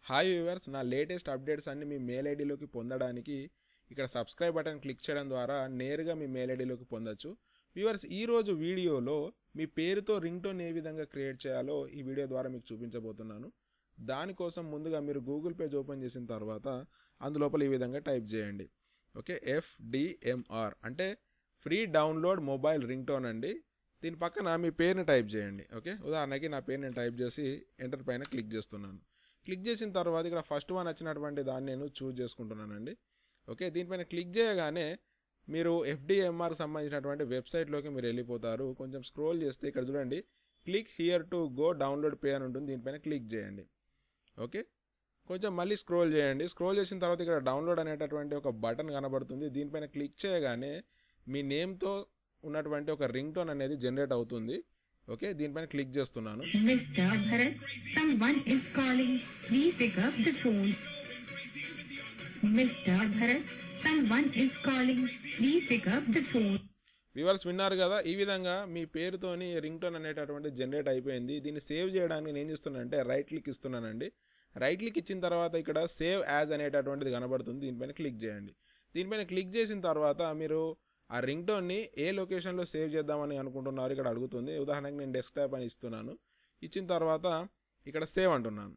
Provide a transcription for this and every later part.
Hi viewers, నా latest updates అన్ని మీ mail ఐడిలోకి పొందడానికి ఇక్కడ సబ్స్క్రైబ్ బటన్ క్లిక్ చేయడం ద్వారా నేరుగా మీ మెయిల్ ఐడిలోకి పొందొచ్చు. వ్యూవర్స్, ఈరోజు వీడియోలో మీ పేరుతో రింగ్ టోన్ ఏ విధంగా క్రియేట్ చేయాలో ఈ వీడియో ద్వారా మీకు చూపించబోతున్నాను. దానికోసం ముందుగా మీరు గూగుల్ పేజ్ ఓపెన్ చేసిన తర్వాత అందులోపల ఈ విధంగా టైప్ చేయండి. ఓకే, FDMR అంటే free download mobile ring tone అండి. దీని పక్కన మీ పేరుని టైప్ చేయండి. ఓకే, ఉదాహరణకి నా పేరు నేను టైప్ చేసి ఎంటర్ పైన క్లిక్ చేస్తున్నాను. క్లిక్ చేసిన తర్వాత ఇక్కడ ఫస్ట్ వన్ వచ్చినటువంటి దాన్ని నేను చూజ్ చేసుకుంటున్నానండి. ఓకే, దీనిపైన క్లిక్ చేయగానే మీరు FDMRకి సంబంధించినటువంటి వెబ్సైట్లోకి మీరు వెళ్ళిపోతారు. కొంచెం స్క్రోల్ చేస్తే ఇక్కడ చూడండి, click here to go download pay అని ఉంటుంది. దీనిపైన క్లిక్ చేయండి. ఓకే, కొంచెం మళ్ళీ స్క్రోల్ చేయండి. స్క్రోల్ చేసిన తర్వాత ఇక్కడ డౌన్లోడ్ అనేటటువంటి ఒక బటన్ కనబడుతుంది. దీనిపైన క్లిక్ చేయగానే మీ నేమ్తో ఉన్నటువంటి ఒక రింగ్ టోన్ అనేది జనరేట్ అవుతుంది. ఓకే, దీనిపైన క్లిక్ చేస్తున్నాను. Mister Bharat, someone is calling. Please pick up the phone. Mister Bharat, someone is calling. Please pick up the phone. Viewers, విన్నారు కదా, ఈ విధంగా మీ పేరుతోని రింగ్ టోన్ అనేటటువంటి జనరేట్ అయిపోయింది. దీన్ని సేవ్ చేయడానికి నేను ఏం చేస్తున్నానంటే రైట్ క్లిక్ ఇస్తున్నానండి. రైట్ క్లిక్ ఇచ్చిన తర్వాత ఇక్కడ సేవ్ యాజ్ అనేటటువంటిది కనబడుతుంది. దీనిపైన క్లిక్ చేయండి. దీనిపైన క్లిక్ చేసిన తర్వాత మీరు ఆ రింగ్ టోన్ని ఏ లొకేషన్లో సేవ్ చేద్దామని అనుకుంటున్నారు ఇక్కడ అడుగుతుంది. ఉదాహరణకి నేను డెస్క్టాప్ అని ఇస్తున్నాను. ఇచ్చిన తర్వాత ఇక్కడ సేవ్ అంటున్నాను.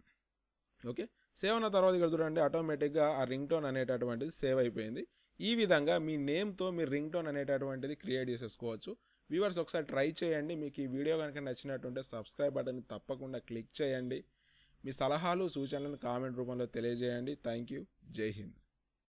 ఓకే, సేవ్ అన్న తర్వాత ఇక్కడ చూడండి, ఆటోమేటిక్గా ఆ రింగ్ టోన్ అనేటటువంటిది సేవ్ అయిపోయింది. ఈ విధంగా మీ నేమ్తో మీరు రింగ్ టోన్ అనేటటువంటిది క్రియేట్ చేసేసుకోవచ్చు. వ్యూవర్స్, ఒకసారి ట్రై చేయండి. మీకు ఈ వీడియో కనుక నచ్చినట్టుంటే సబ్స్క్రైబ్ బటన్ని తప్పకుండా క్లిక్ చేయండి. మీ సలహాలు సూచనలను కామెంట్ రూపంలో తెలియజేయండి. Thank you. జై హింద్.